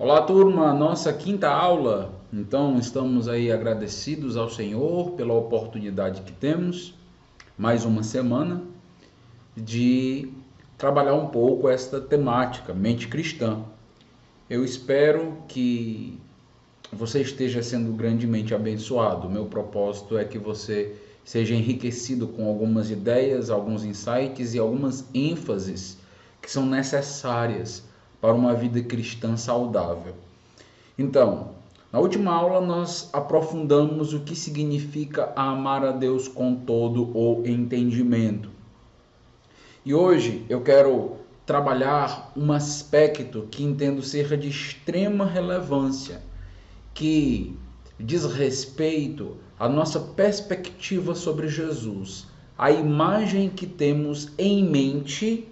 Olá, turma, nossa quinta aula. Então, estamos aí agradecidos ao Senhor pela oportunidade que temos, mais uma semana, de trabalhar um pouco esta temática, mente cristã. Eu espero que você esteja sendo grandemente abençoado. O meu propósito é que você seja enriquecido com algumas ideias, alguns insights e algumas ênfases que são necessárias para uma vida cristã saudável. Então, na última aula nós aprofundamos o que significa amar a Deus com todo o entendimento. E hoje eu quero trabalhar um aspecto que entendo ser de extrema relevância, que diz respeito à nossa perspectiva sobre Jesus, a imagem que temos em mente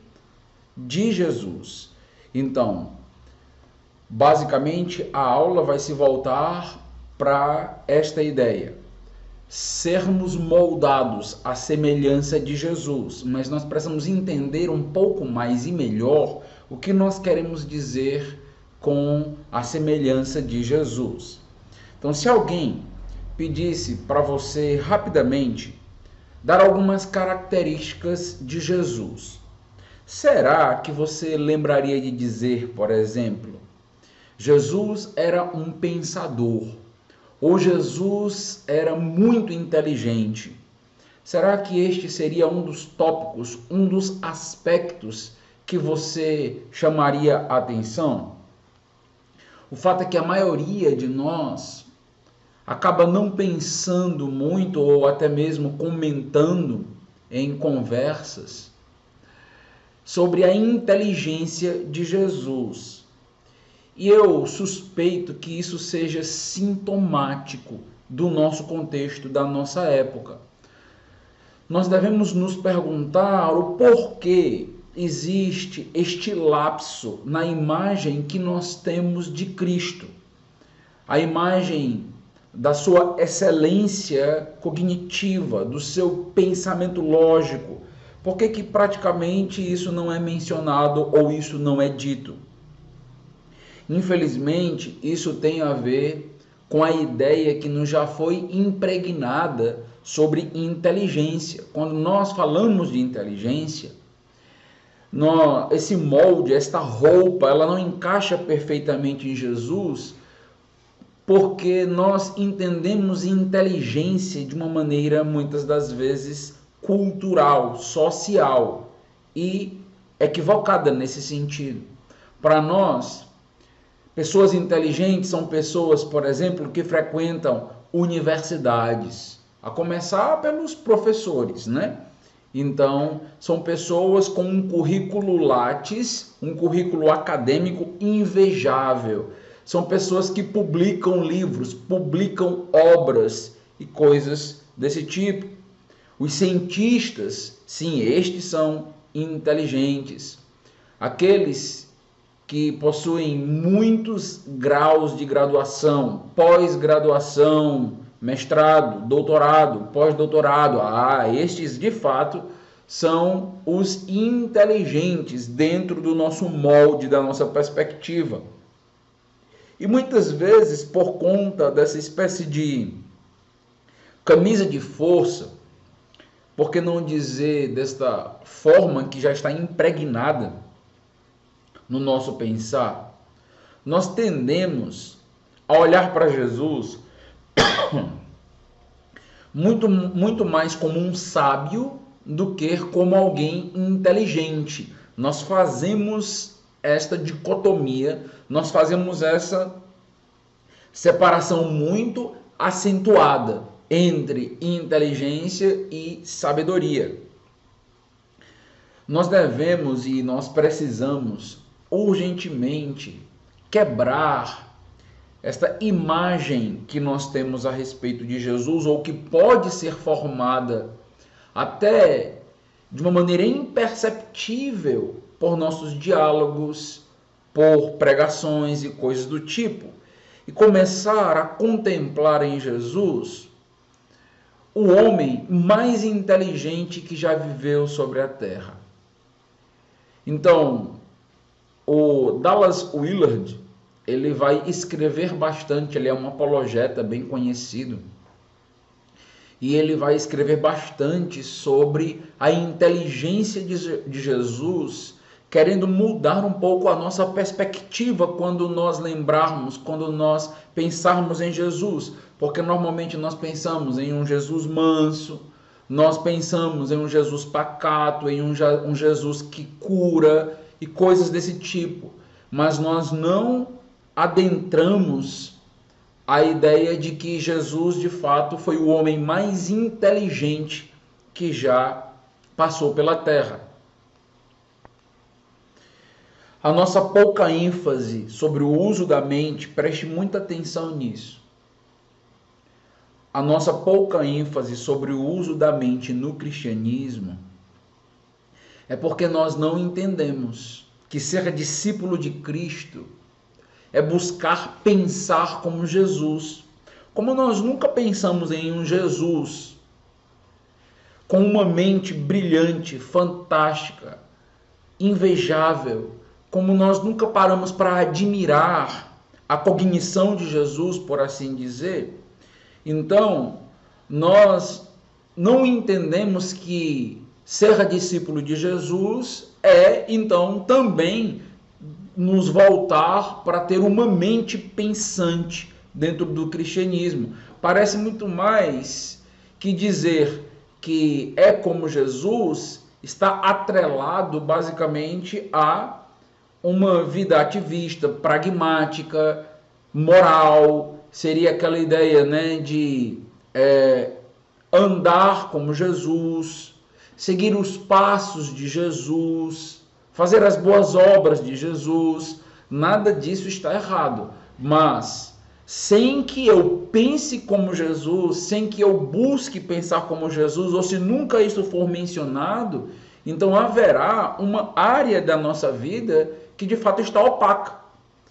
de Jesus. Então, basicamente, a aula vai se voltar para esta ideia: sermos moldados à semelhança de Jesus, mas nós precisamos entender um pouco mais e melhor o que nós queremos dizer com a semelhança de Jesus. Então, se alguém pedisse para você rapidamente dar algumas características de Jesus, será que você lembraria de dizer, por exemplo, Jesus era um pensador, ou Jesus era muito inteligente? Será que este seria um dos tópicos, um dos aspectos que você chamaria a atenção? O fato é que a maioria de nós acaba não pensando muito ou até mesmo comentando em conversas sobre a inteligência de Jesus. E eu suspeito que isso seja sintomático do nosso contexto, da nossa época. Nós devemos nos perguntar o porquê existe este lapso na imagem que nós temos de Cristo. A imagem da sua excelência cognitiva, do seu pensamento lógico. Por que praticamente isso não é mencionado ou isso não é dito? Infelizmente, isso tem a ver com a ideia que nos já foi impregnada sobre inteligência. Quando nós falamos de inteligência, esse molde, esta roupa, ela não encaixa perfeitamente em Jesus, porque nós entendemos inteligência de uma maneira, muitas das vezes, cultural, social e equivocada nesse sentido. Para nós, pessoas inteligentes são pessoas, por exemplo, que frequentam universidades, a começar pelos professores, né? Então, são pessoas com um currículo Lattes, um currículo acadêmico invejável. São pessoas que publicam livros, publicam obras e coisas desse tipo. Os cientistas, sim, estes são inteligentes. Aqueles que possuem muitos graus de graduação, pós-graduação, mestrado, doutorado, pós-doutorado. Estes de fato são os inteligentes dentro do nosso molde, da nossa perspectiva. E muitas vezes, por conta dessa espécie de camisa de força, por que não dizer desta forma que já está impregnada no nosso pensar, nós tendemos a olhar para Jesus muito mais como um sábio do que como alguém inteligente. Nós fazemos esta dicotomia, nós fazemos essa separação muito acentuada entre inteligência e sabedoria. Nós devemos e nós precisamos urgentemente quebrar esta imagem que nós temos a respeito de Jesus, ou que pode ser formada até de uma maneira imperceptível por nossos diálogos, por pregações e coisas do tipo, e começar a contemplar em Jesus o homem mais inteligente que já viveu sobre a terra. Então, o Dallas Willard, ele vai escrever bastante, ele é um apologeta bem conhecido, e ele vai escrever bastante sobre a inteligência de Jesus, querendo mudar um pouco a nossa perspectiva quando nós lembrarmos, quando nós pensarmos em Jesus, porque normalmente nós pensamos em um Jesus manso, nós pensamos em um Jesus pacato, em um Jesus que cura e coisas desse tipo, mas nós não adentramos a ideia de que Jesus de fato foi o homem mais inteligente que já passou pela terra. A nossa pouca ênfase sobre o uso da mente, preste muita atenção nisso. A nossa pouca ênfase sobre o uso da mente no cristianismo é porque nós não entendemos que ser discípulo de Cristo é buscar pensar como Jesus. Como nós nunca pensamos em um Jesus com uma mente brilhante, fantástica, invejável, como nós nunca paramos para admirar a cognição de Jesus, por assim dizer, então nós não entendemos que ser discípulo de Jesus é, então, também nos voltar para ter uma mente pensante dentro do cristianismo. Parece muito mais que dizer que é como Jesus está atrelado basicamente a uma vida ativista, pragmática, moral. Seria aquela ideia, né, de andar como Jesus, seguir os passos de Jesus, fazer as boas obras de Jesus. Nada disso está errado, mas sem que eu pense como Jesus, sem que eu busque pensar como Jesus, ou se nunca isso for mencionado, então haverá uma área da nossa vida que de fato está opaca.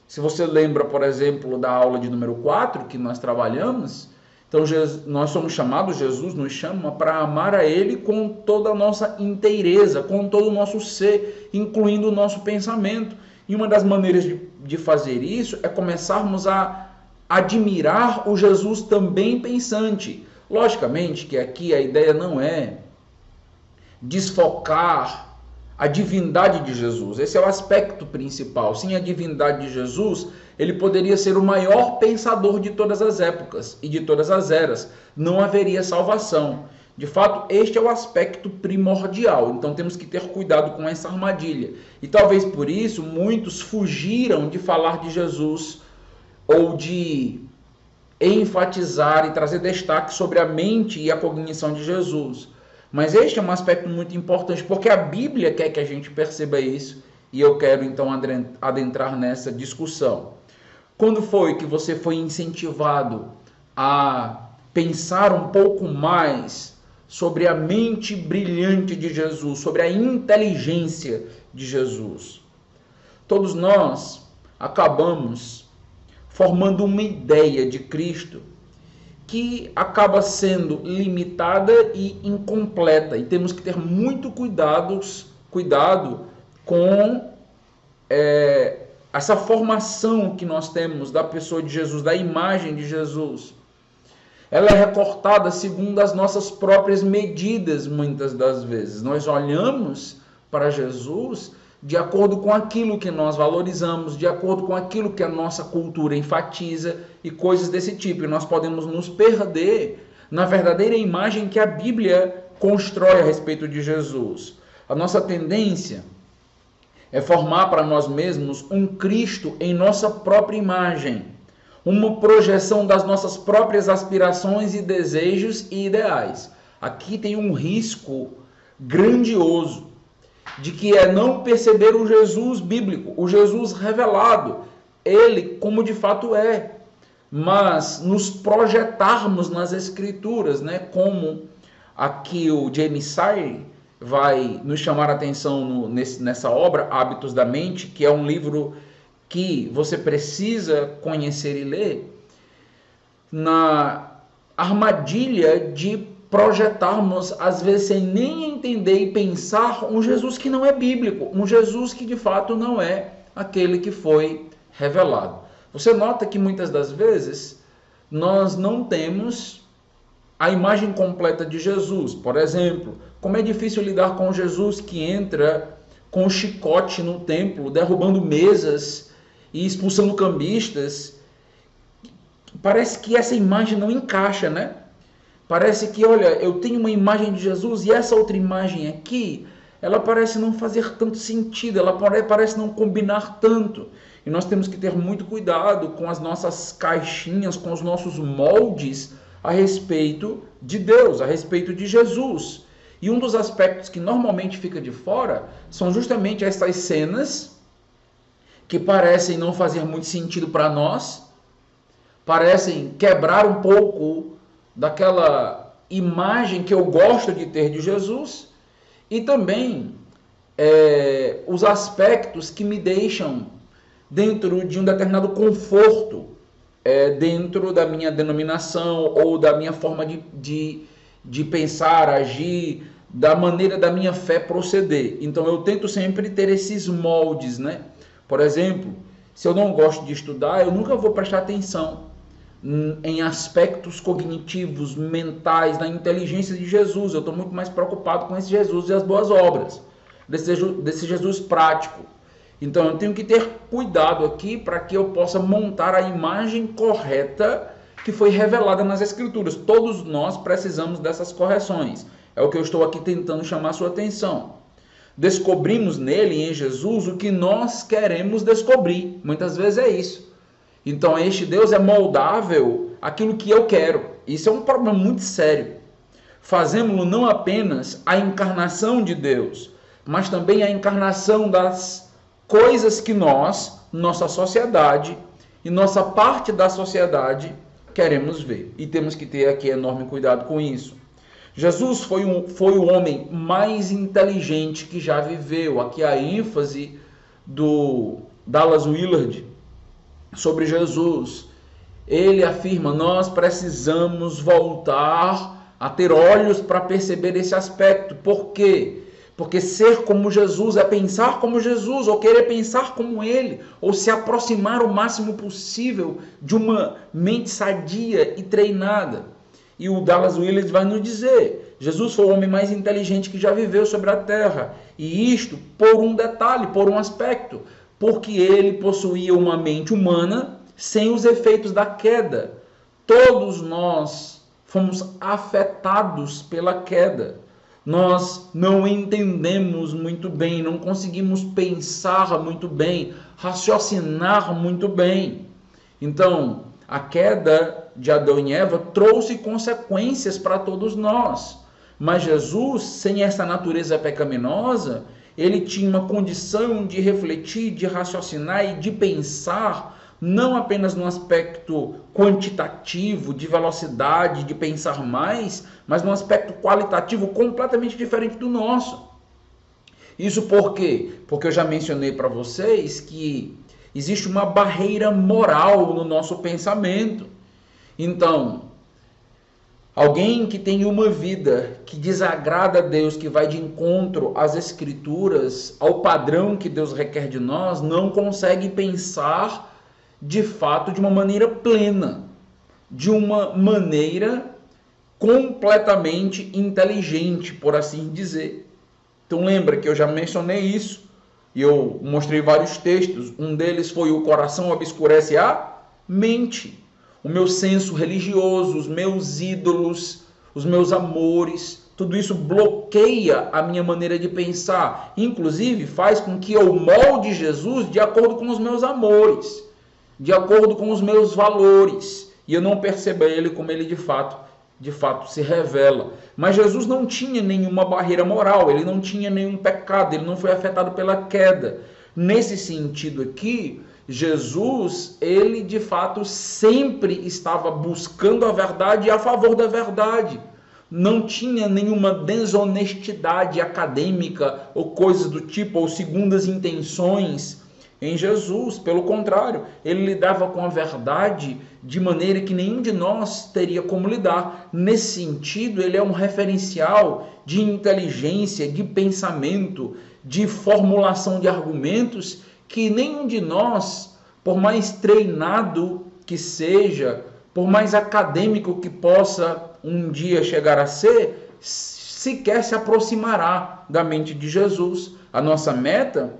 Se você lembra, por exemplo, da aula de número 4 que nós trabalhamos, então nós somos chamados, Jesus nos chama para amar a Ele com toda a nossa inteireza, com todo o nosso ser, incluindo o nosso pensamento. E uma das maneiras de fazer isso é começarmos a admirar o Jesus também pensante. Logicamente que aqui a ideia não é desfocar a divindade de Jesus. Esse é o aspecto principal. Sem a divindade de Jesus, ele poderia ser o maior pensador de todas as épocas e de todas as eras. Não haveria salvação. De fato, este é o aspecto primordial. Então temos que ter cuidado com essa armadilha. E talvez por isso muitos fugiram de falar de Jesus ou de enfatizar e trazer destaque sobre a mente e a cognição de Jesus. Mas este é um aspecto muito importante, porque a Bíblia quer que a gente perceba isso, e eu quero então adentrar nessa discussão. Quando foi que você foi incentivado a pensar um pouco mais sobre a mente brilhante de Jesus, sobre a inteligência de Jesus? Todos nós acabamos formando uma ideia de Cristo que acaba sendo limitada e incompleta, e temos que ter muito cuidado com essa formação que nós temos da pessoa de Jesus, da imagem de Jesus. Ela é recortada segundo as nossas próprias medidas, muitas das vezes. Nós olhamos para Jesus de acordo com aquilo que nós valorizamos, de acordo com aquilo que a nossa cultura enfatiza e coisas desse tipo. E nós podemos nos perder na verdadeira imagem que a Bíblia constrói a respeito de Jesus. A nossa tendência é formar para nós mesmos um Cristo em nossa própria imagem, uma projeção das nossas próprias aspirações e desejos e ideais. Aqui tem um risco grandioso de que é não perceber o Jesus bíblico, o Jesus revelado, ele como de fato é, mas nos projetarmos nas Escrituras, né? Como aqui o James Sire vai nos chamar a atenção nessa obra, Hábitos da Mente, que é um livro que você precisa conhecer e ler, na armadilha de projetarmos, às vezes sem nem entender e pensar, um Jesus que não é bíblico, um Jesus que de fato não é aquele que foi revelado. Você nota que muitas das vezes nós não temos a imagem completa de Jesus. Por exemplo, como é difícil lidar com Jesus que entra com chicote no templo, derrubando mesas e expulsando cambistas. Parece que essa imagem não encaixa, né? Parece que, olha, eu tenho uma imagem de Jesus e essa outra imagem aqui, ela parece não fazer tanto sentido, ela parece não combinar tanto. E nós temos que ter muito cuidado com as nossas caixinhas, com os nossos moldes a respeito de Deus, a respeito de Jesus. E um dos aspectos que normalmente fica de fora são justamente essas cenas que parecem não fazer muito sentido para nós, parecem quebrar um pouco daquela imagem que eu gosto de ter de Jesus, e também os aspectos que me deixam dentro de um determinado conforto, dentro da minha denominação ou da minha forma de pensar, agir, da maneira da minha fé proceder. Então eu tento sempre ter esses moldes, né? Por exemplo, se eu não gosto de estudar, eu nunca vou prestar atenção em aspectos cognitivos, mentais, da inteligência de Jesus. Eu estou muito mais preocupado com esse Jesus e as boas obras, desse Jesus prático. Então eu tenho que ter cuidado aqui para que eu possa montar a imagem correta que foi revelada nas Escrituras. Todos nós precisamos dessas correções. É o que eu estou aqui tentando chamar a sua atenção. Descobrimos nele, em Jesus, o que nós queremos descobrir. Muitas vezes é isso. Então este Deus é moldável àquilo que eu quero. Isso é um problema muito sério. Fazemos-lo não apenas a encarnação de Deus, mas também a encarnação das coisas que nós, nossa sociedade e nossa parte da sociedade queremos ver. E temos que ter aqui enorme cuidado com isso. Jesus foi o homem mais inteligente que já viveu. Aqui a ênfase do Dallas Willard sobre Jesus. Ele afirma: nós precisamos voltar a ter olhos para perceber esse aspecto. Por quê? Porque ser como Jesus é pensar como Jesus, ou querer pensar como ele, ou se aproximar o máximo possível de uma mente sadia e treinada. E o Dallas Willard vai nos dizer: Jesus foi o homem mais inteligente que já viveu sobre a terra. E isto por um detalhe, por um aspecto, porque ele possuía uma mente humana sem os efeitos da queda. Todos nós fomos afetados pela queda. Nós não entendemos muito bem, não conseguimos pensar muito bem, raciocinar muito bem. Então, a queda de Adão e Eva trouxe consequências para todos nós. Mas Jesus, sem essa natureza pecaminosa, ele tinha uma condição de refletir, de raciocinar e de pensar, não apenas no aspecto quantitativo, de velocidade, de pensar mais, mas num aspecto qualitativo completamente diferente do nosso. Isso por quê? Porque eu já mencionei para vocês que existe uma barreira moral no nosso pensamento. Então, alguém que tem uma vida que desagrada a Deus, que vai de encontro às Escrituras, ao padrão que Deus requer de nós, não consegue pensar de fato de uma maneira plena, de uma maneira completamente inteligente, por assim dizer. Então lembra que eu já mencionei isso, e eu mostrei vários textos. Um deles foi: o coração obscurece a mente. O meu senso religioso, os meus ídolos, os meus amores, tudo isso bloqueia a minha maneira de pensar. Inclusive faz com que eu molde Jesus de acordo com os meus amores, de acordo com os meus valores, e eu não perceba ele como ele de fato se revela. Mas Jesus não tinha nenhuma barreira moral, ele não tinha nenhum pecado, ele não foi afetado pela queda. Nesse sentido aqui, Jesus, ele de fato sempre estava buscando a verdade e a favor da verdade. Não tinha nenhuma desonestidade acadêmica ou coisas do tipo, ou segundas intenções em Jesus. Pelo contrário, ele lidava com a verdade de maneira que nenhum de nós teria como lidar. Nesse sentido, ele é um referencial de inteligência, de pensamento, de formulação de argumentos que nenhum de nós por mais treinado que seja, por mais acadêmico que possa um dia chegar a ser, sequer se aproximará da mente de Jesus. A nossa meta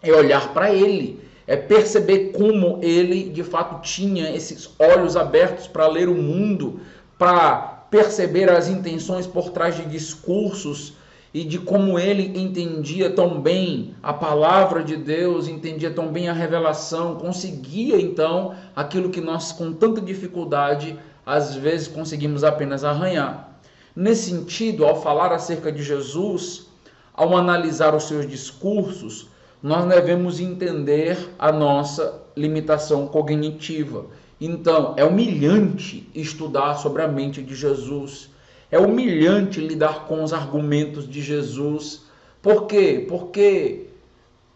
é olhar para ele, é perceber como ele de fato tinha esses olhos abertos para ler o mundo, para perceber as intenções por trás de discursos e de como ele entendia tão bem a palavra de Deus, entendia tão bem a revelação, conseguia então aquilo que nós com tanta dificuldade às vezes conseguimos apenas arranhar. Nesse sentido, ao falar acerca de Jesus, ao analisar os seus discursos, nós devemos entender a nossa limitação cognitiva. Então, é humilhante estudar sobre a mente de Jesus. É humilhante lidar com os argumentos de Jesus. Por quê? Porque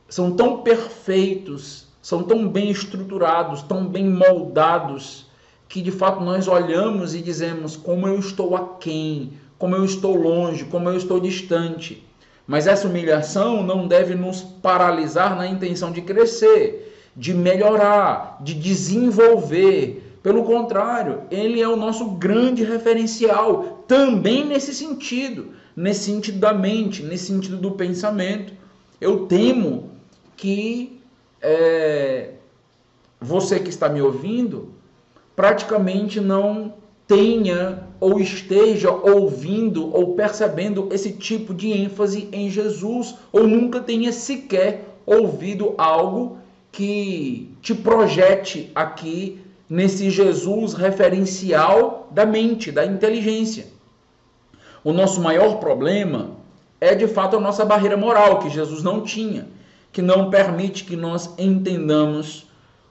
são tão perfeitos, são tão bem estruturados, tão bem moldados, que de fato nós olhamos e dizemos como eu estou aquém, como eu estou longe, como eu estou distante. Mas essa humilhação não deve nos paralisar na intenção de crescer, de melhorar, de desenvolver. Pelo contrário, ele é o nosso grande referencial, também nesse sentido da mente, nesse sentido do pensamento. Eu temo que você que está me ouvindo praticamente não tenha ou esteja ouvindo ou percebendo esse tipo de ênfase em Jesus, ou nunca tenha sequer ouvido algo que te projete aqui nesse Jesus referencial da mente, da inteligência. O nosso maior problema é de fato a nossa barreira moral, que Jesus não tinha, que não permite que nós entendamos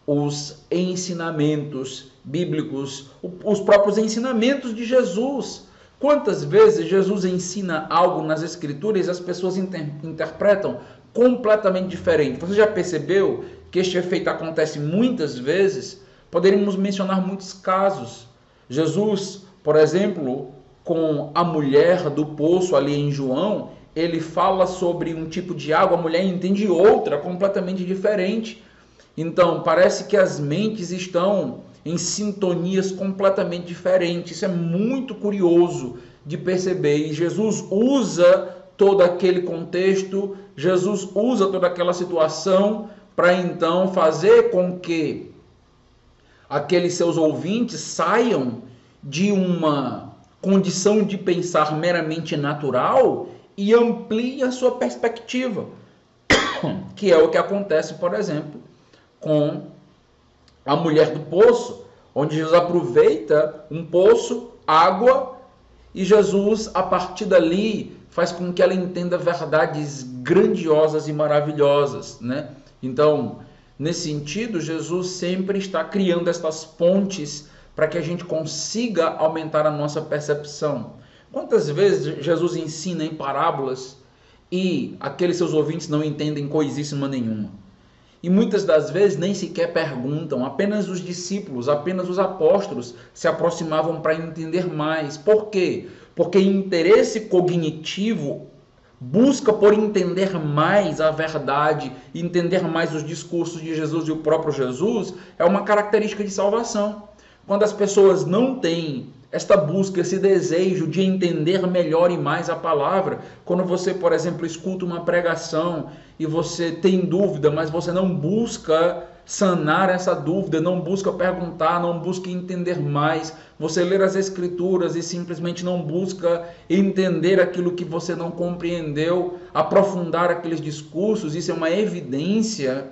os ensinamentos bíblicos, os próprios ensinamentos de Jesus. Quantas vezes Jesus ensina algo nas Escrituras e as pessoas interpretam completamente diferente? Você já percebeu que este efeito acontece muitas vezes? Poderíamos mencionar muitos casos. Jesus, por exemplo, com a mulher do poço ali em João, ele fala sobre um tipo de água, a mulher entende outra, completamente diferente. Então, parece que as mentes estão em sintonias completamente diferentes. Isso é muito curioso de perceber. E Jesus usa todo aquele contexto, Jesus usa toda aquela situação para então fazer com que aqueles seus ouvintes saiam de uma condição de pensar meramente natural e ampliem a sua perspectiva, que é o que acontece, por exemplo, com a mulher do poço, onde Jesus aproveita um poço, água, e Jesus, a partir dali, faz com que ela entenda verdades grandiosas e maravilhosas, né? Então, nesse sentido, Jesus sempre está criando estas pontes para que a gente consiga aumentar a nossa percepção. Quantas vezes Jesus ensina em parábolas e aqueles seus ouvintes não entendem coisíssima nenhuma? E muitas das vezes nem sequer perguntam, apenas os discípulos, apenas os apóstolos se aproximavam para entender mais. Por quê? Porque interesse cognitivo busca por entender mais a verdade, entender mais os discursos de Jesus e o próprio Jesus, é uma característica de salvação. Quando as pessoas não têm esta busca, esse desejo de entender melhor e mais a palavra, quando você, por exemplo, escuta uma pregação e você tem dúvida, mas você não busca sanar essa dúvida, não busca perguntar, não busca entender mais, você lê as Escrituras e simplesmente não busca entender aquilo que você não compreendeu, aprofundar aqueles discursos, isso é uma evidência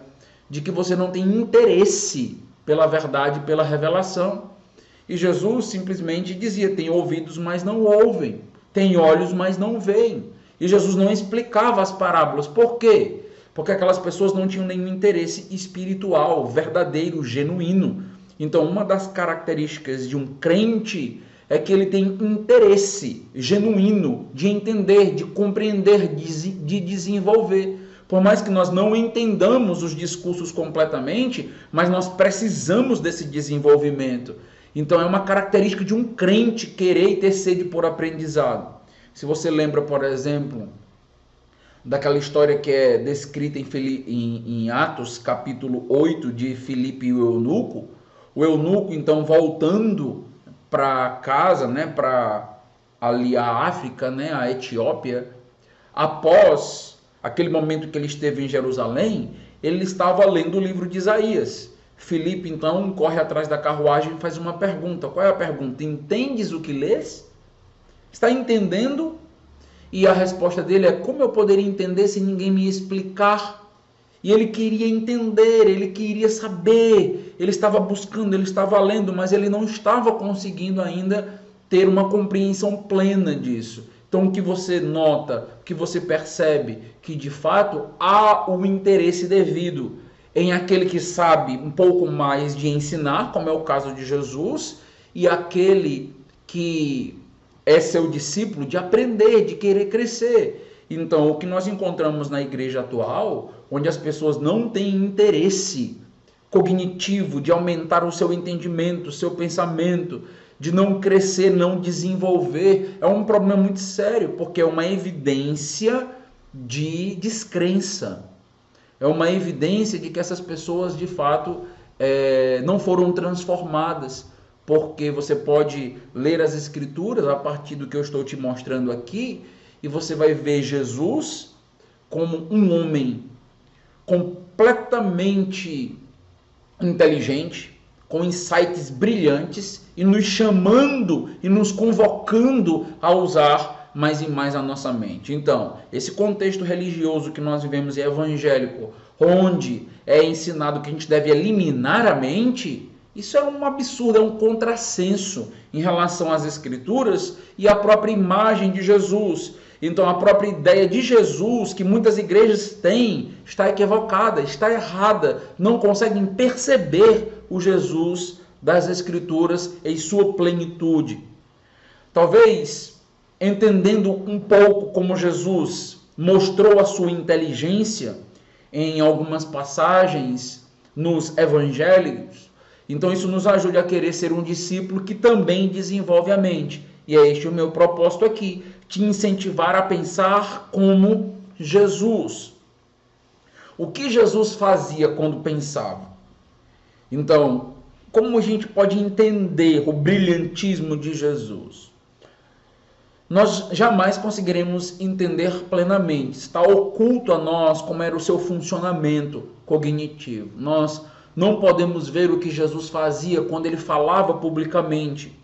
de que você não tem interesse pela verdade, pela revelação. E Jesus simplesmente dizia, tem ouvidos, mas não ouvem, tem olhos, mas não veem. E Jesus não explicava as parábolas. Por quê? Porque aquelas pessoas não tinham nenhum interesse espiritual, verdadeiro, genuíno. Então, uma das características de um crente é que ele tem interesse genuíno de entender, de compreender, de desenvolver. Por mais que nós não entendamos os discursos completamente, mas nós precisamos desse desenvolvimento. Então é uma característica de um crente querer e ter sede por aprendizado. Se você lembra, por exemplo, daquela história que é descrita em Atos, capítulo 8, de Filipe e o eunuco. O eunuco, então, voltando para casa, né, para ali a África, né, a Etiópia, após aquele momento que ele esteve em Jerusalém, ele estava lendo o livro de Isaías. Filipe, então, corre atrás da carruagem e faz uma pergunta. Qual é a pergunta? Entendes o que lês? Está entendendo? E a resposta dele é: como eu poderia entender se ninguém me explicar? E ele queria entender, ele queria saber, ele estava buscando, ele estava lendo, mas ele não estava conseguindo ainda ter uma compreensão plena disso. Então o que você nota, o que você percebe, que de fato há o interesse devido em aquele que sabe um pouco mais de ensinar, como é o caso de Jesus, e aquele que é seu discípulo, de aprender, de querer crescer. Então, o que nós encontramos na igreja atual, onde as pessoas não têm interesse cognitivo de aumentar o seu entendimento, o seu pensamento, de não crescer, não desenvolver, é um problema muito sério, porque é uma evidência de descrença. É uma evidência de que essas pessoas, de fato, não foram transformadas. Porque você pode ler as Escrituras a partir do que eu estou te mostrando aqui, e você vai ver Jesus como um homem completamente inteligente, com insights brilhantes, e nos chamando e nos convocando a usar mais e mais a nossa mente. Então, esse contexto religioso que nós vivemos é evangélico, onde é ensinado que a gente deve eliminar a mente. Isso é um absurdo, é um contrassenso em relação às Escrituras e à própria imagem de Jesus. Então, a própria ideia de Jesus, que muitas igrejas têm, está equivocada, está errada. Não conseguem perceber o Jesus das Escrituras em sua plenitude. Talvez, entendendo um pouco como Jesus mostrou a sua inteligência em algumas passagens nos evangelhos, então isso nos ajuda a querer ser um discípulo que também desenvolve a mente. E é este o meu propósito aqui, te incentivar a pensar como Jesus. O que Jesus fazia quando pensava? Então, como a gente pode entender o brilhantismo de Jesus? Nós jamais conseguiremos entender plenamente. Está oculto a nós como era o seu funcionamento cognitivo. Nós não podemos ver o que Jesus fazia quando ele falava publicamente.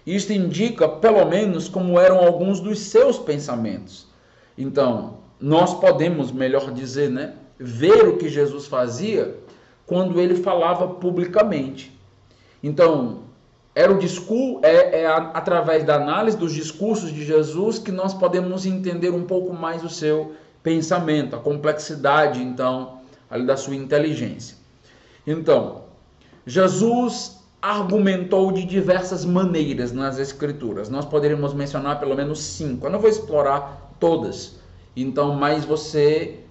Isto indica, pelo menos, como eram alguns dos seus pensamentos. Então, nós podemos, melhor dizer, ver o que Jesus fazia quando ele falava publicamente. Então, era o discurso, através da análise dos discursos de Jesus que nós podemos entender um pouco mais o seu pensamento, a complexidade, então, ali da sua inteligência. Então, Jesus argumentou de diversas maneiras nas Escrituras. Nós poderíamos mencionar pelo menos 5. Eu não vou explorar todas. Então, mas você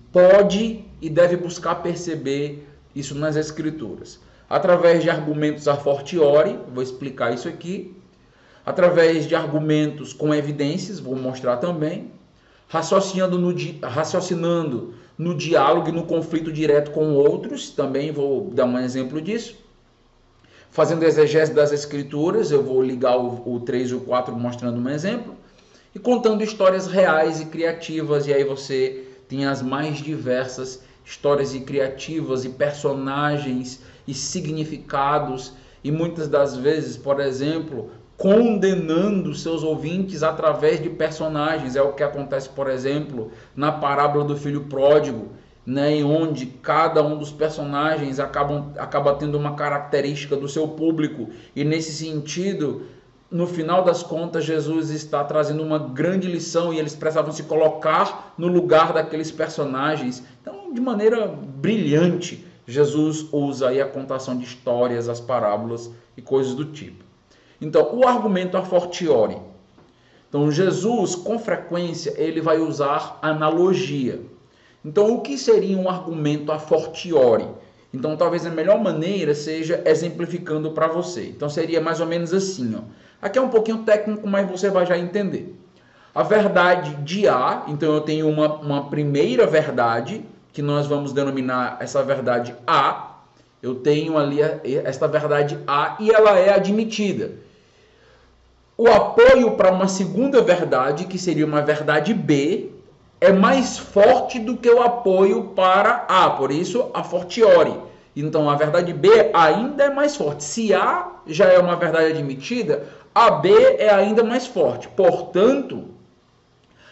pode e deve buscar perceber isso nas Escrituras. Através de argumentos a fortiori, vou explicar isso aqui. Através de argumentos com evidências, vou mostrar também. Raciocinando no diálogo e no conflito direto com outros, também vou dar um exemplo disso. Fazendo exegese das Escrituras, eu vou ligar o 3 e o 4 mostrando um exemplo. E contando histórias reais e criativas, e aí você tem as mais diversas histórias e criativas e personagens e significados, e muitas das vezes, por exemplo, condenando seus ouvintes através de personagens. É o que acontece, por exemplo, na parábola do filho pródigo, em onde cada um dos personagens acaba tendo uma característica do seu público, e nesse sentido, no final das contas, Jesus está trazendo uma grande lição, e eles precisavam se colocar no lugar daqueles personagens. Então, de maneira brilhante, Jesus usa aí a contação de histórias, as parábolas e coisas do tipo. Então, o argumento a fortiori. Então, Jesus, com frequência, ele vai usar analogia. Então, o que seria um argumento a fortiori? Então, talvez a melhor maneira seja exemplificando para você. Então, seria mais ou menos assim. Aqui é um pouquinho técnico, mas você vai já entender. A verdade de A, então eu tenho uma primeira verdade, que nós vamos denominar essa verdade A. Eu tenho ali esta verdade A e ela é admitida. O apoio para uma segunda verdade, que seria uma verdade B, é mais forte do que o apoio para A, por isso a fortiori. Então a verdade B ainda é mais forte. Se A já é uma verdade admitida, a B é ainda mais forte. Portanto,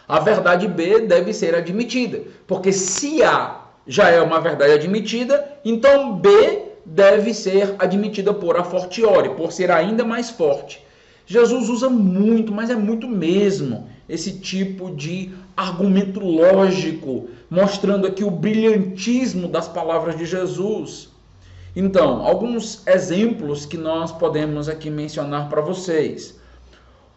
a verdade B deve ser admitida. Porque se A já é uma verdade admitida, então B deve ser admitida por a fortiori, por ser ainda mais forte. Jesus usa muito, mas é muito mesmo, esse tipo de argumento lógico, mostrando aqui o brilhantismo das palavras de Jesus. Então, alguns exemplos que nós podemos aqui mencionar para vocês.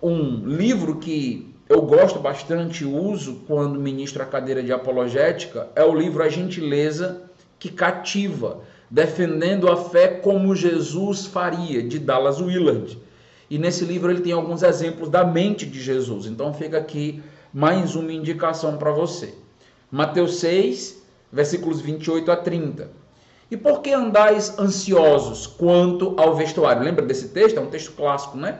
Um livro que eu gosto bastante, uso quando ministro a cadeira de apologética, é o livro A Gentileza que Cativa, defendendo a fé como Jesus faria, de Dallas Willard. E nesse livro ele tem alguns exemplos da mente de Jesus. Então fica aqui mais uma indicação para você. Mateus 6, versículos 28 a 30. E por que andais ansiosos quanto ao vestuário? Lembra desse texto? É um texto clássico, né?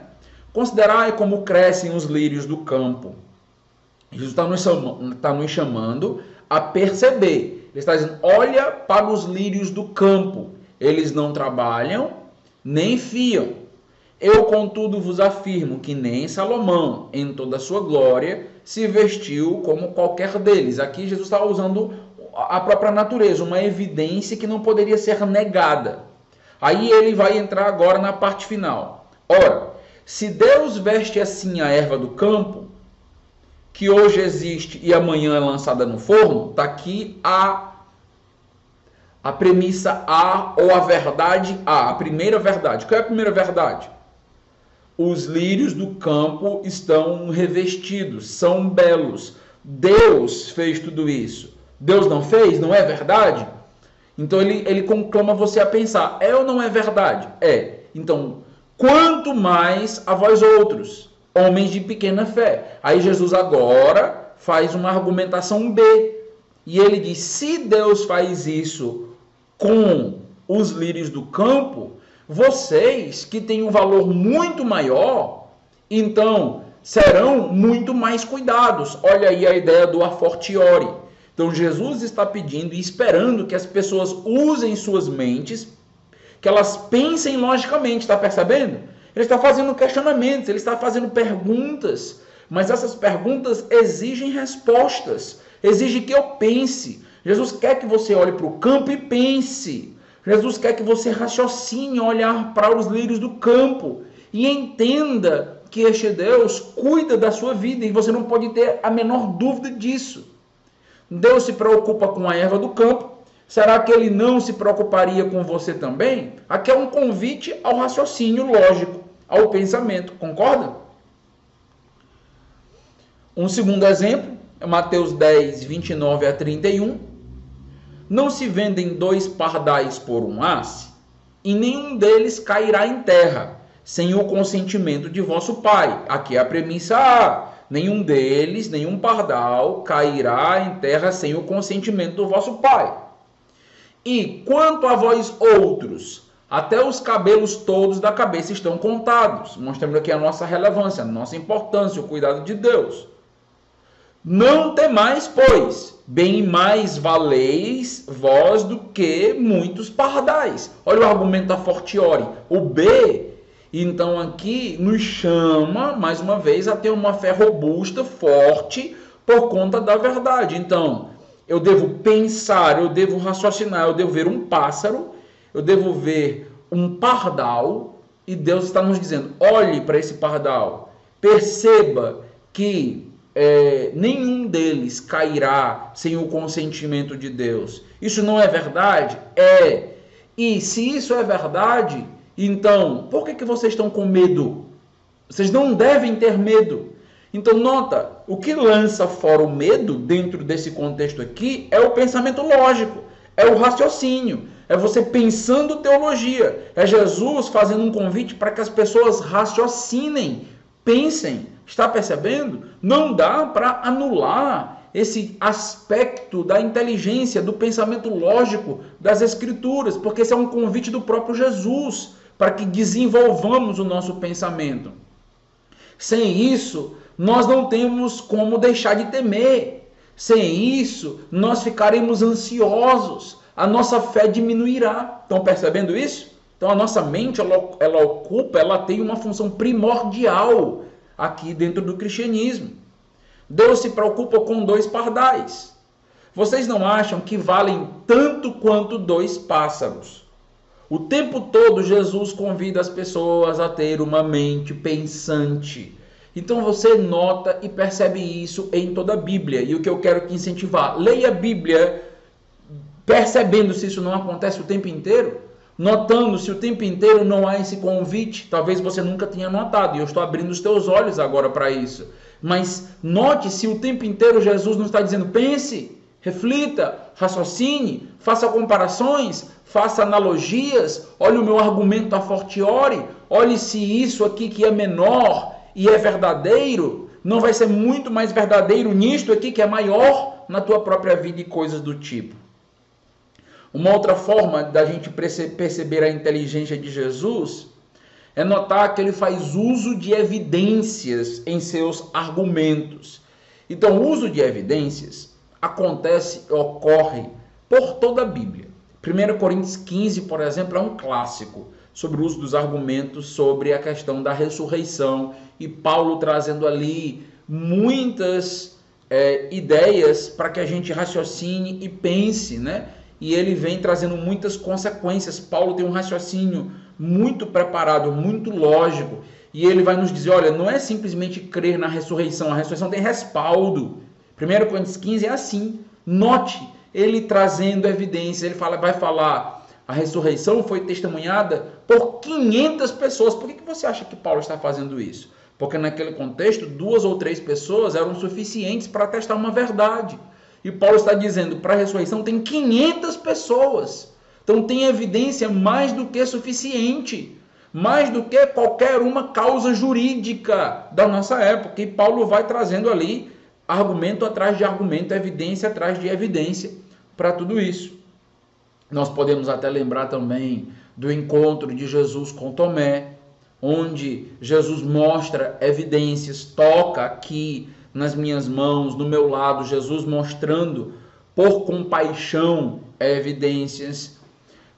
Considerai como crescem os lírios do campo. Jesus está nos chamando a perceber. Ele está dizendo, olha para os lírios do campo. Eles não trabalham, nem fiam. Eu, contudo, vos afirmo que nem Salomão, em toda a sua glória, se vestiu como qualquer deles. Aqui Jesus está usando a própria natureza, uma evidência que não poderia ser negada. Aí ele vai entrar agora na parte final. Ora, se Deus veste assim a erva do campo, que hoje existe e amanhã é lançada no forno, está aqui a premissa A ou a verdade A, a primeira verdade. Qual é a primeira verdade? Os lírios do campo estão revestidos, são belos. Deus fez tudo isso. Deus não fez? Não é verdade? Então ele conclama você a pensar, é ou não é verdade? É. Então, quanto mais a vós outros, homens de pequena fé. Aí Jesus agora faz uma argumentação B. E ele diz, se Deus faz isso com os lírios do campo, vocês que têm um valor muito maior, então serão muito mais cuidados. Olha aí a ideia do a fortiori. Então Jesus está pedindo e esperando que as pessoas usem suas mentes, que elas pensem logicamente, está percebendo? Ele está fazendo questionamentos, ele está fazendo perguntas, mas essas perguntas exigem respostas, exigem que eu pense. Jesus quer que você olhe para o campo e pense. Jesus quer que você raciocine, olhar para os lírios do campo e entenda que este Deus cuida da sua vida e você não pode ter a menor dúvida disso. Deus se preocupa com a erva do campo. Será que ele não se preocuparia com você também? Aqui é um convite ao raciocínio lógico, ao pensamento. Concorda? Um segundo exemplo é Mateus 10, 29 a 31. Não se vendem 2 pardais por um asse, e nenhum deles cairá em terra, sem o consentimento de vosso Pai. Aqui é a premissa A. Nenhum deles, nenhum pardal, cairá em terra sem o consentimento do vosso Pai. E quanto a vós outros, até os cabelos todos da cabeça estão contados, mostrando aqui a nossa relevância, a nossa importância, o cuidado de Deus. Não temais, pois, bem mais valeis vós do que muitos pardais. Olha o argumento da fortiori. O B, então, aqui nos chama, mais uma vez, a ter uma fé robusta, forte, por conta da verdade. Então, eu devo pensar, eu devo raciocinar, eu devo ver um pássaro, eu devo ver um pardal, e Deus está nos dizendo, olhe para esse pardal, perceba que nenhum deles cairá sem o consentimento de Deus. Isso não é verdade? É. E se isso é verdade, então, por que vocês estão com medo? Vocês não devem ter medo. Então, nota, o que lança fora o medo, dentro desse contexto aqui, é o pensamento lógico, é o raciocínio, é você pensando teologia. É Jesus fazendo um convite para que as pessoas raciocinem, pensem, Está percebendo? Não dá para anular esse aspecto da inteligência, do pensamento lógico das Escrituras, porque esse é um convite do próprio Jesus para que desenvolvamos o nosso pensamento. Sem isso, nós não temos como deixar de temer. Sem isso, nós ficaremos ansiosos. A nossa fé diminuirá. Estão percebendo isso? Então a nossa mente, ela tem uma função primordial aqui dentro do cristianismo. Deus se preocupa com 2 pardais. Vocês não acham que valem tanto quanto 2 pássaros? O tempo todo Jesus convida as pessoas a ter uma mente pensante. Então você nota e percebe isso em toda a Bíblia. E o que eu quero te incentivar, leia a Bíblia percebendo se isso não acontece o tempo inteiro, notando se o tempo inteiro não há esse convite. Talvez você nunca tenha notado, e eu estou abrindo os teus olhos agora para isso. Mas note se o tempo inteiro Jesus não está dizendo: pense, reflita, raciocine, faça comparações, faça analogias, olhe o meu argumento a fortiori, olhe se isso aqui que é menor e é verdadeiro, não vai ser muito mais verdadeiro nisto aqui que é maior na tua própria vida e coisas do tipo. Uma outra forma da gente perceber a inteligência de Jesus é notar que ele faz uso de evidências em seus argumentos. Então, o uso de evidências ocorre por toda a Bíblia. 1 Coríntios 15, por exemplo, é um clássico sobre o uso dos argumentos sobre a questão da ressurreição, e Paulo trazendo ali muitas ideias para que a gente raciocine e pense, né? E ele vem trazendo muitas consequências. Paulo tem um raciocínio muito preparado, muito lógico, e ele vai nos dizer: olha, não é simplesmente crer na ressurreição, a ressurreição tem respaldo. 1 Coríntios 15 é assim. Note, ele trazendo evidência, ele vai falar: a ressurreição foi testemunhada por 500 pessoas. Por que você acha que Paulo está fazendo isso? Porque naquele contexto, 2 ou 3 pessoas eram suficientes para atestar uma verdade. E Paulo está dizendo: para a ressurreição tem 500 pessoas. Então tem evidência mais do que suficiente, mais do que qualquer uma causa jurídica da nossa época. E Paulo vai trazendo ali argumento atrás de argumento, evidência atrás de evidência para tudo isso. Nós podemos até lembrar também do encontro de Jesus com Tomé, onde Jesus mostra evidências, toca aqui nas minhas mãos, no meu lado, Jesus mostrando por compaixão evidências.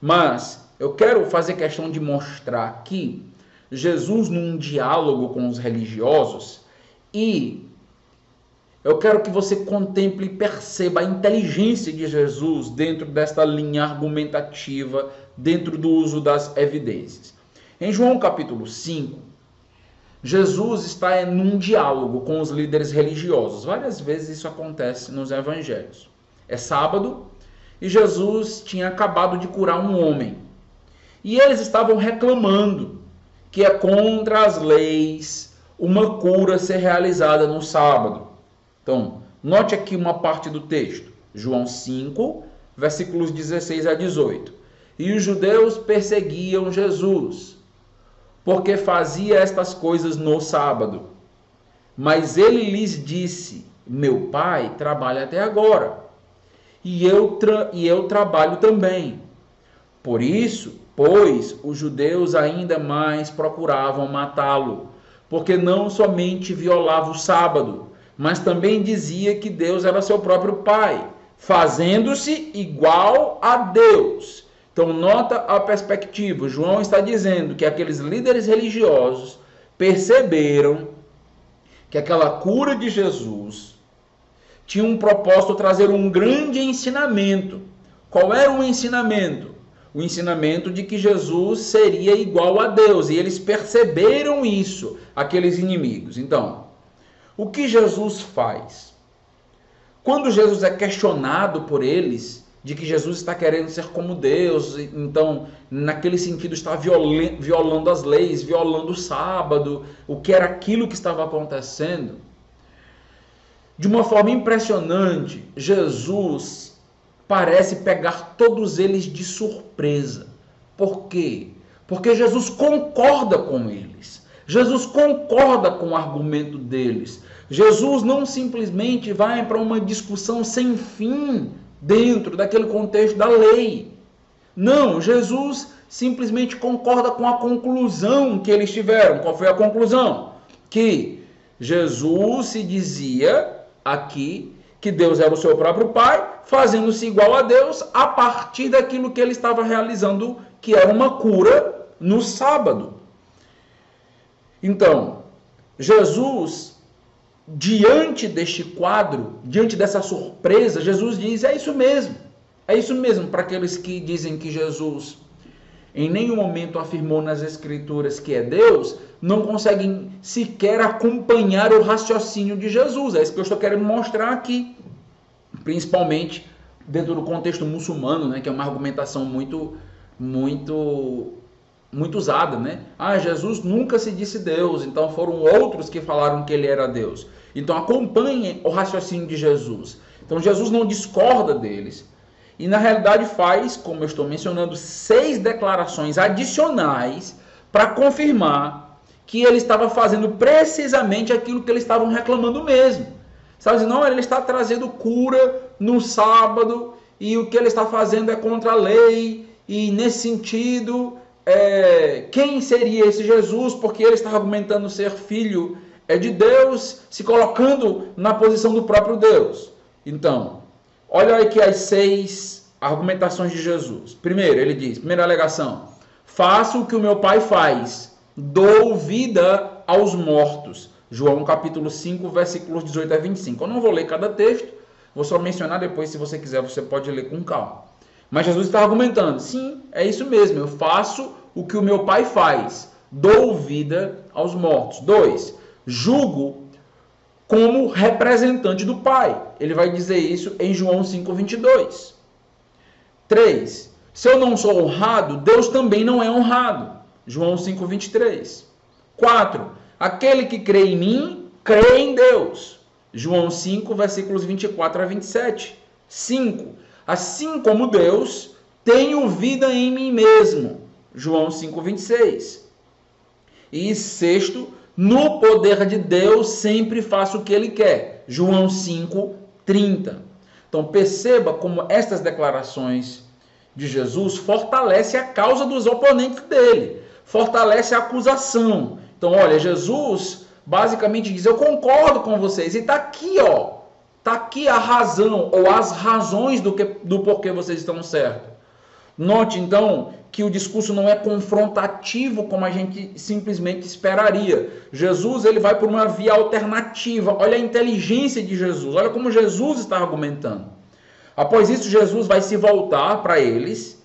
Mas eu quero fazer questão de mostrar aqui Jesus num diálogo com os religiosos, e eu quero que você contemple e perceba a inteligência de Jesus dentro desta linha argumentativa, dentro do uso das evidências. Em João capítulo 5, Jesus está num diálogo com os líderes religiosos. Várias vezes isso acontece nos evangelhos. É sábado e Jesus tinha acabado de curar um homem. E eles estavam reclamando que é contra as leis uma cura ser realizada no sábado. Então, note aqui uma parte do texto. João 5, versículos 16 a 18. E os judeus perseguiam Jesus, porque fazia estas coisas no sábado. Mas ele lhes disse: meu pai trabalha até agora, e eu trabalho também. Por isso, pois, os judeus ainda mais procuravam matá-lo, porque não somente violava o sábado, mas também dizia que Deus era seu próprio pai, fazendo-se igual a Deus. Então, nota a perspectiva. João está dizendo que aqueles líderes religiosos perceberam que aquela cura de Jesus tinha um propósito, trazer um grande ensinamento. Qual era o ensinamento? O ensinamento de que Jesus seria igual a Deus. E eles perceberam isso, aqueles inimigos. Então, o que Jesus faz? Quando Jesus é questionado por eles, de que Jesus está querendo ser como Deus, então, naquele sentido, está violando as leis, violando o sábado, o que era aquilo que estava acontecendo. De uma forma impressionante, Jesus parece pegar todos eles de surpresa. Por quê? Porque Jesus concorda com eles. Jesus concorda com o argumento deles. Jesus não simplesmente vai para uma discussão sem fim dentro daquele contexto da lei. Não, Jesus simplesmente concorda com a conclusão que eles tiveram. Qual foi a conclusão? Que Jesus se dizia aqui que Deus era o seu próprio Pai, fazendo-se igual a Deus a partir daquilo que ele estava realizando, que era uma cura no sábado. Então, Jesus, diante deste quadro, diante dessa surpresa, Jesus diz, é isso mesmo, para aqueles que dizem que Jesus em nenhum momento afirmou nas Escrituras que é Deus, não conseguem sequer acompanhar o raciocínio de Jesus. É isso que eu estou querendo mostrar aqui, principalmente dentro do contexto muçulmano, né, que é uma argumentação muito usada, né? Jesus nunca se disse Deus, então foram outros que falaram que ele era Deus. Então acompanhem o raciocínio de Jesus. Então Jesus não discorda deles. E na realidade faz, como eu estou mencionando, 6 declarações adicionais para confirmar que ele estava fazendo precisamente aquilo que eles estavam reclamando mesmo. Sabe, não, ele está trazendo cura no sábado e o que ele está fazendo é contra a lei. E nesse sentido, quem seria esse Jesus? Porque ele está argumentando ser filho de Deus, se colocando na posição do próprio Deus. Então, olha aqui as 6 argumentações de Jesus. Primeiro, ele diz, primeira alegação, faço o que o meu Pai faz, dou vida aos mortos. João capítulo 5, versículos 18 a 25. Eu não vou ler cada texto, vou só mencionar depois, se você quiser, você pode ler com calma. Mas Jesus está argumentando, sim, é isso mesmo, eu faço o que o meu Pai faz, dou vida aos mortos. 2, julgo como representante do Pai. Ele vai dizer isso em João 5:22. 3, se eu não sou honrado, Deus também não é honrado. João 5:23. 4, aquele que crê em mim, crê em Deus. João 5, versículos 24 a 27. 5, assim como Deus, tenho vida em mim mesmo. João 5:26. E 6, no poder de Deus sempre faço o que ele quer. João 5:30. Então perceba como estas declarações de Jesus fortalecem a causa dos oponentes dele. Fortalece a acusação. Então, olha, Jesus basicamente diz, eu concordo com vocês. E está aqui, ó. Está aqui a razão, ou as razões do porquê vocês estão certos. Note, então, que o discurso não é confrontativo como a gente simplesmente esperaria. Jesus, ele vai por uma via alternativa. Olha a inteligência de Jesus. Olha como Jesus está argumentando. Após isso, Jesus vai se voltar para eles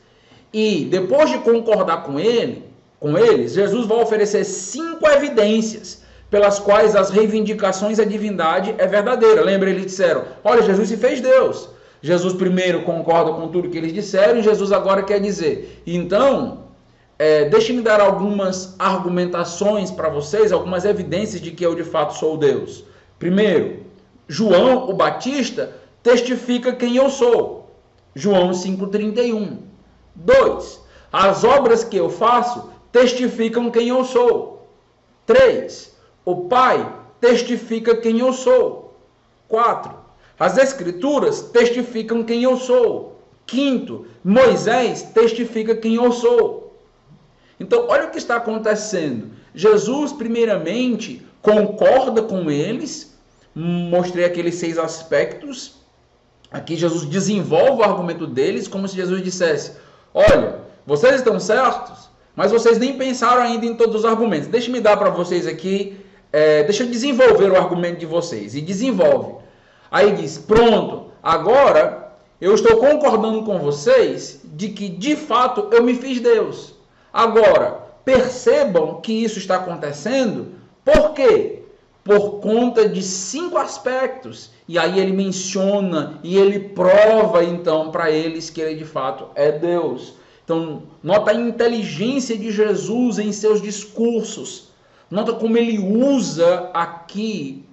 e, depois de concordar com eles, Jesus vai oferecer 5 evidências pelas quais as reivindicações à divindade é verdadeira. Lembra, eles disseram, olha, Jesus se fez Deus. Jesus primeiro concorda com tudo que eles disseram e Jesus agora quer dizer. Então, deixe-me dar algumas argumentações para vocês, algumas evidências de que eu de fato sou Deus. Primeiro, João, o Batista, testifica quem eu sou. João 5:31. 2, as obras que eu faço testificam quem eu sou. 3, o Pai testifica quem eu sou. 4, as Escrituras testificam quem eu sou. 5, Moisés testifica quem eu sou. Então, olha o que está acontecendo. Jesus, primeiramente, concorda com eles. Mostrei aqueles 6 aspectos. Aqui Jesus desenvolve o argumento deles como se Jesus dissesse, olha, vocês estão certos, mas vocês nem pensaram ainda em todos os argumentos. Deixa-me dar para vocês aqui, deixa eu desenvolver o argumento de vocês. E desenvolve. Aí diz, pronto, agora eu estou concordando com vocês de que de fato eu me fiz Deus. Agora, percebam que isso está acontecendo, por quê? Por conta de 5 aspectos. E aí ele menciona e ele prova então para eles que ele de fato é Deus. Então, nota a inteligência de Jesus em seus discursos. Nota como ele usa aqui,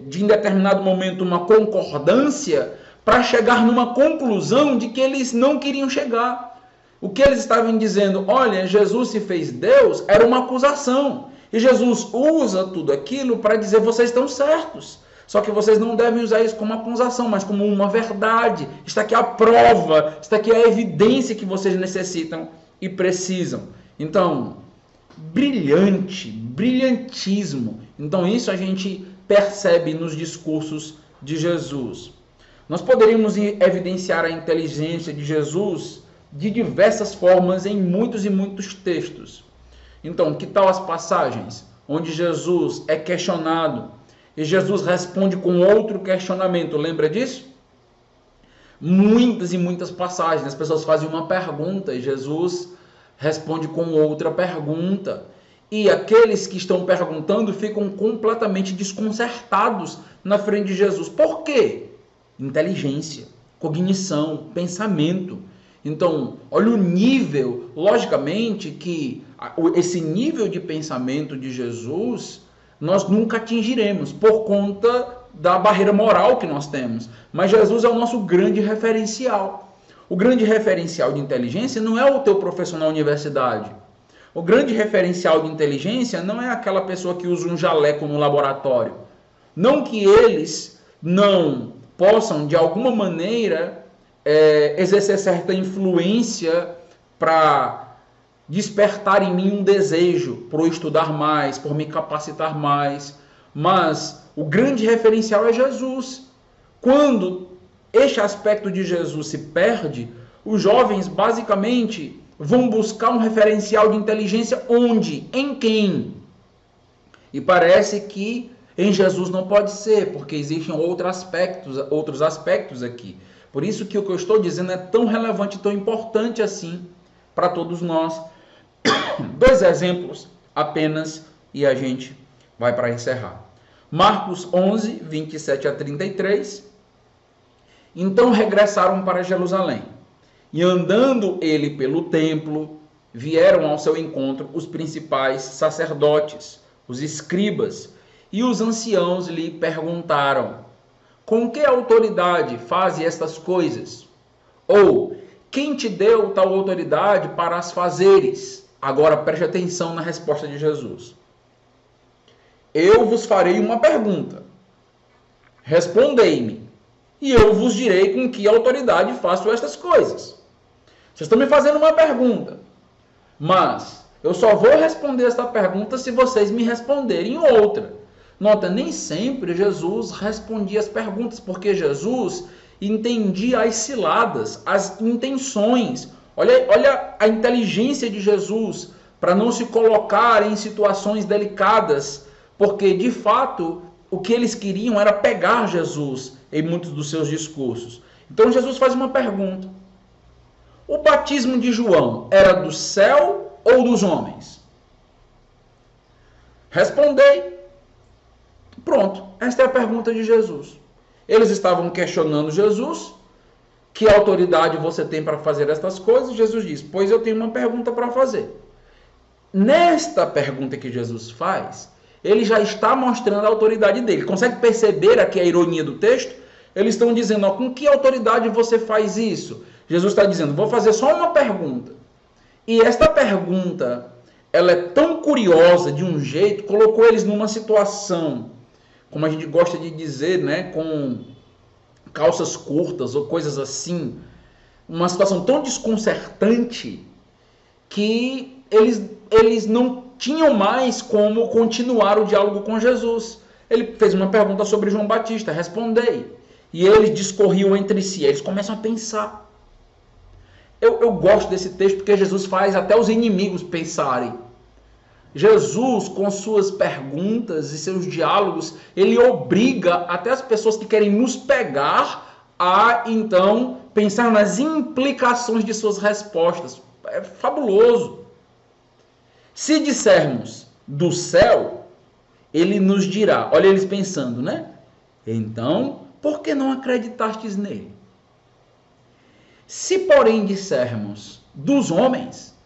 de em determinado momento, uma concordância para chegar numa conclusão de que eles não queriam chegar. O que eles estavam dizendo, olha, Jesus se fez Deus, era uma acusação. E Jesus usa tudo aquilo para dizer: vocês estão certos. Só que vocês não devem usar isso como acusação, mas como uma verdade. Está aqui a prova, está aqui a evidência que vocês necessitam e precisam. Então, brilhante, brilhantismo. Então, isso a gente percebe nos discursos de Jesus. Nós poderíamos evidenciar a inteligência de Jesus de diversas formas em muitos e muitos textos. Então, que tal as passagens onde Jesus é questionado e Jesus responde com outro questionamento? Lembra disso? Muitas e muitas passagens, as pessoas fazem uma pergunta e Jesus responde com outra pergunta. E aqueles que estão perguntando ficam completamente desconcertados na frente de Jesus. Por quê? Inteligência, cognição, pensamento. Então, olha o nível, logicamente que esse nível de pensamento de Jesus nós nunca atingiremos por conta da barreira moral que nós temos. Mas Jesus é o nosso grande referencial. O grande referencial de inteligência não é o teu professor na universidade. O grande referencial de inteligência não é aquela pessoa que usa um jaleco no laboratório. Não que eles não possam, de alguma maneira, exercer certa influência para despertar em mim um desejo por estudar mais, por me capacitar mais. Mas o grande referencial é Jesus. Quando este aspecto de Jesus se perde, os jovens basicamente vão buscar um referencial de inteligência onde? Em quem? E parece que em Jesus não pode ser, porque existem outros aspectos aqui. Por isso que o que eu estou dizendo é tão relevante, tão importante assim para todos nós. 2 exemplos apenas e a gente vai para encerrar. Marcos 11, 27 a 33. Então regressaram para Jerusalém. E andando ele pelo templo, vieram ao seu encontro os principais sacerdotes, os escribas, e os anciãos lhe perguntaram: com que autoridade fazes estas coisas? Ou, quem te deu tal autoridade para as fazeres? Agora preste atenção na resposta de Jesus. Eu vos farei uma pergunta. Respondei-me, e eu vos direi com que autoridade faço estas coisas. Vocês estão me fazendo uma pergunta, mas eu só vou responder esta pergunta se vocês me responderem outra. Nota, nem sempre Jesus respondia as perguntas, porque Jesus entendia as ciladas, as intenções. Olha a inteligência de Jesus para não se colocar em situações delicadas, porque de fato o que eles queriam era pegar Jesus em muitos dos seus discursos. Então Jesus faz uma pergunta: o batismo de João era do céu ou dos homens? Respondei. Pronto, esta é a pergunta de Jesus. Eles estavam questionando Jesus: que autoridade você tem para fazer estas coisas? Jesus diz: pois eu tenho uma pergunta para fazer. Nesta pergunta que Jesus faz, ele já está mostrando a autoridade dele. Consegue perceber aqui a ironia do texto? Eles estão dizendo: ó, com que autoridade você faz isso? Jesus está dizendo: vou fazer só uma pergunta. E esta pergunta, ela é tão curiosa de um jeito, colocou eles numa situação, como a gente gosta de dizer, né, com calças curtas ou coisas assim, uma situação tão desconcertante que eles não tinham mais como continuar o diálogo com Jesus. Ele fez uma pergunta sobre João Batista: respondei. E eles discorriam entre si, eles começam a pensar. Eu gosto desse texto porque Jesus faz até os inimigos pensarem. Jesus, com suas perguntas e seus diálogos, ele obriga até as pessoas que querem nos pegar a, então, pensar nas implicações de suas respostas. É fabuloso. Se dissermos do céu, ele nos dirá, olha eles pensando, né? Então, por que não acreditastes nele? Se, porém, dissermos dos homens,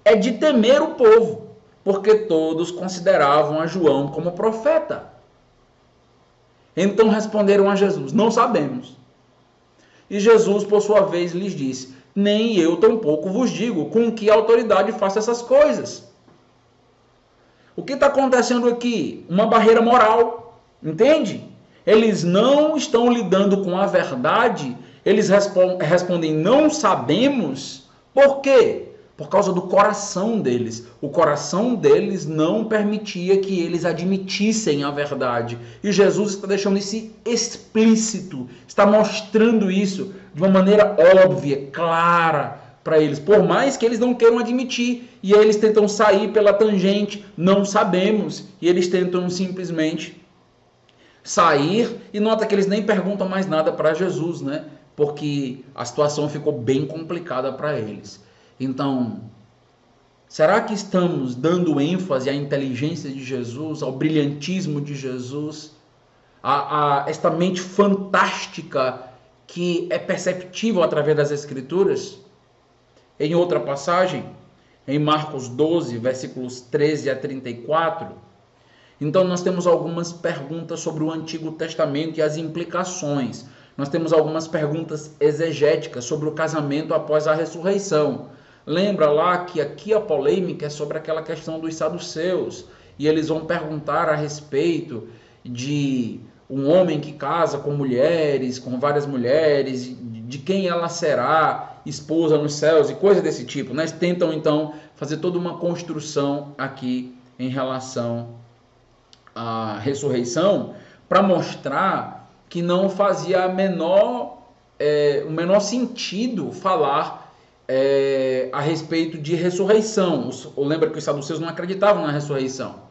é de temer o povo, porque todos consideravam a João como profeta. Então responderam a Jesus: não sabemos. E Jesus, por sua vez, lhes disse: nem eu tampouco vos digo com que autoridade faço essas coisas. O que está acontecendo aqui? Uma barreira moral, entende? Eles não estão lidando com a verdade, eles respondem não sabemos. Por quê? Por causa do coração deles. O coração deles não permitia que eles admitissem a verdade. E Jesus está deixando isso explícito, está mostrando isso de uma maneira óbvia, clara para eles. Por mais que eles não queiram admitir. E eles tentam sair pela tangente, não sabemos. E eles tentam simplesmente sair. E nota que eles nem perguntam mais nada para Jesus, né? Porque a situação ficou bem complicada para eles. Então, será que estamos dando ênfase à inteligência de Jesus, ao brilhantismo de Jesus, a esta mente fantástica que é perceptível através das Escrituras? Em outra passagem, em Marcos 12, versículos 13 a 34, então nós temos algumas perguntas sobre o Antigo Testamento e as implicações. Nós temos algumas perguntas exegéticas sobre o casamento após a ressurreição. Lembra lá que aqui a polêmica é sobre aquela questão dos saduceus. E eles vão perguntar a respeito de um homem que casa com mulheres, com várias mulheres, de quem ela será esposa nos céus e coisas desse tipo. Né? Eles tentam então fazer toda uma construção aqui em relação à ressurreição para mostrar que não fazia o menor sentido falar a respeito de ressurreição. Lembra que os saduceus não acreditavam na ressurreição.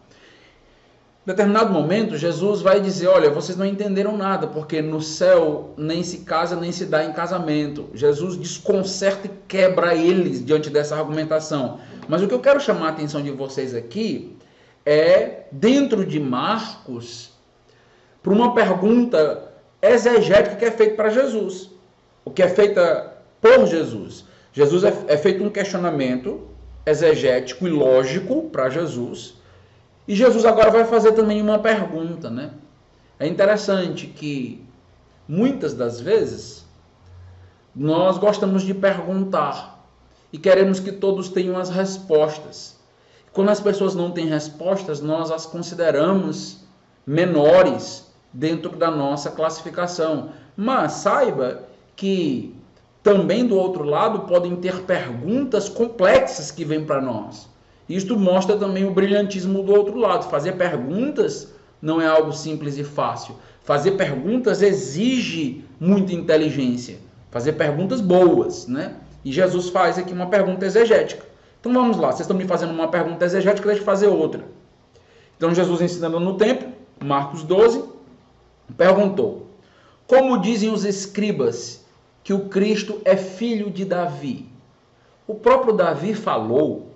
Em determinado momento, Jesus vai dizer, olha, vocês não entenderam nada, porque no céu nem se casa, nem se dá em casamento. Jesus desconcerta e quebra eles diante dessa argumentação. Mas o que eu quero chamar a atenção de vocês aqui é, dentro de Marcos, para uma pergunta exegética que é feita para Jesus. O que é feita por Jesus. Jesus é feito um questionamento exegético e lógico para Jesus. E Jesus agora vai fazer também uma pergunta, né? É interessante que muitas das vezes nós gostamos de perguntar e queremos que todos tenham as respostas. Quando as pessoas não têm respostas, nós as consideramos menores dentro da nossa classificação. Mas saiba que também do outro lado podem ter perguntas complexas que vêm para nós. Isto mostra também o brilhantismo do outro lado. Fazer perguntas não é algo simples e fácil. Fazer perguntas exige muita inteligência. Fazer perguntas boas, né? E Jesus faz aqui uma pergunta exegética. Então vamos lá, vocês estão me fazendo uma pergunta exegética, deixa eu fazer outra. Então Jesus ensinando no templo, Marcos 12, perguntou: como dizem os escribas que o Cristo é filho de Davi? O próprio Davi falou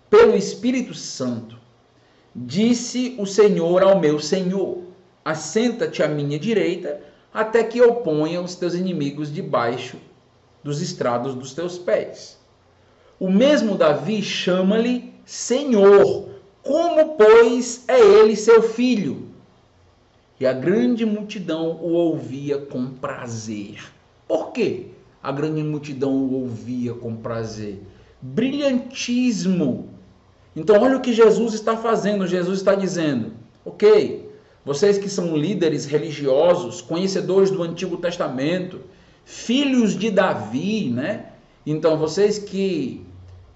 pelo Espírito Santo. Disse o Senhor ao meu Senhor: assenta-te à minha direita, até que eu ponha os teus inimigos debaixo dos estrados dos teus pés. O mesmo Davi chama-lhe Senhor. Como, pois, é ele seu filho? E a grande multidão o ouvia com prazer. Por quê? A grande multidão o ouvia com prazer. Brilhantismo. Então, olha o que Jesus está fazendo. Jesus está dizendo, ok, vocês que são líderes religiosos, conhecedores do Antigo Testamento, filhos de Davi, né? Então, vocês que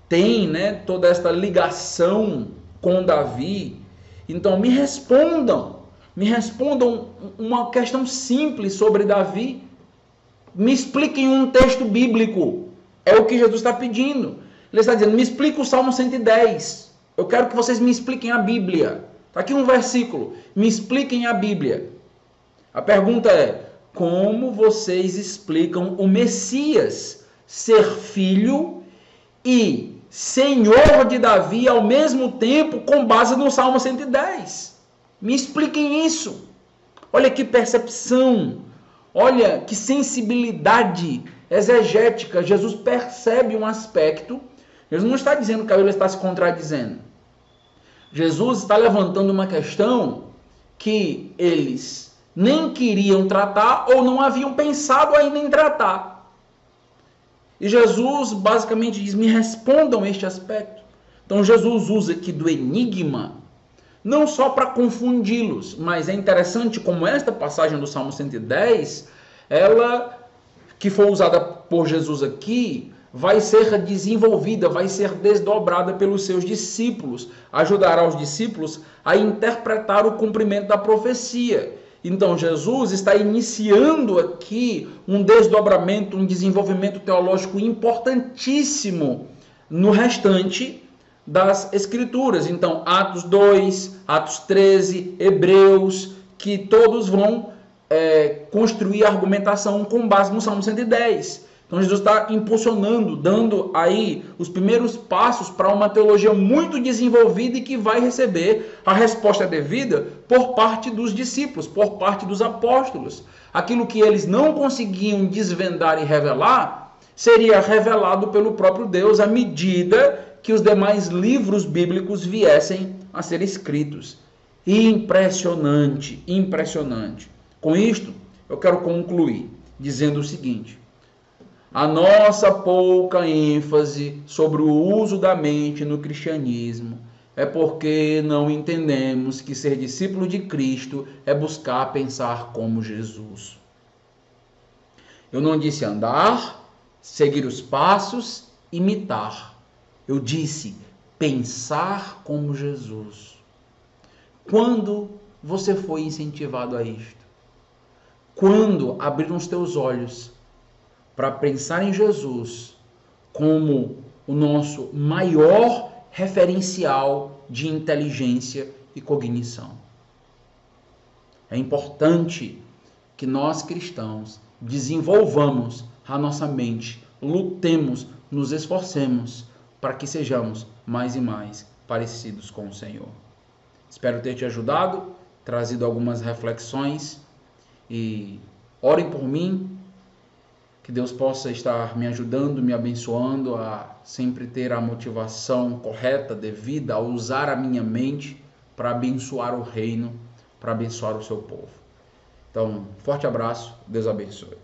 têm, né, toda esta ligação com Davi, então me respondam uma questão simples sobre Davi. Me expliquem um texto bíblico. É o que Jesus está pedindo. Ele está dizendo, me explica o Salmo 110. Eu quero que vocês me expliquem a Bíblia. Está aqui um versículo. Me expliquem a Bíblia. A pergunta é, como vocês explicam o Messias ser filho e Senhor de Davi ao mesmo tempo com base no Salmo 110? Me expliquem isso. Olha que percepção. Olha que sensibilidade exegética. Jesus percebe um aspecto. Jesus não está dizendo que a Bíblia está se contradizendo. Jesus está levantando uma questão que eles nem queriam tratar ou não haviam pensado ainda em tratar. E Jesus basicamente diz, me respondam este aspecto. Então Jesus usa aqui do enigma não só para confundi-los, mas é interessante como esta passagem do Salmo 110, ela, que foi usada por Jesus aqui, vai ser desenvolvida, vai ser desdobrada pelos seus discípulos, ajudará os discípulos a interpretar o cumprimento da profecia. Então Jesus está iniciando aqui um desdobramento, um desenvolvimento teológico importantíssimo no restante das Escrituras. Então Atos 2, Atos 13, Hebreus, que todos vão construir a argumentação com base no Salmo 110. Então Jesus está impulsionando, dando aí os primeiros passos para uma teologia muito desenvolvida e que vai receber a resposta devida por parte dos discípulos, por parte dos apóstolos. Aquilo que eles não conseguiam desvendar e revelar, seria revelado pelo próprio Deus à medida que os demais livros bíblicos viessem a ser escritos. Impressionante, impressionante. Com isto, eu quero concluir dizendo o seguinte: a nossa pouca ênfase sobre o uso da mente no cristianismo é porque não entendemos que ser discípulo de Cristo é buscar pensar como Jesus. Eu não disse andar, seguir os passos, imitar. Eu disse pensar como Jesus. Quando você foi incentivado a isto? Quando abriram os teus olhos para pensar em Jesus como o nosso maior referencial de inteligência e cognição? É importante que nós cristãos desenvolvamos a nossa mente, lutemos, nos esforcemos para que sejamos mais e mais parecidos com o Senhor. Espero ter te ajudado, trazido algumas reflexões, e orem por mim, que Deus possa estar me ajudando, me abençoando a sempre ter a motivação correta, devida, a usar a minha mente para abençoar o reino, para abençoar o seu povo. Então, forte abraço, Deus abençoe.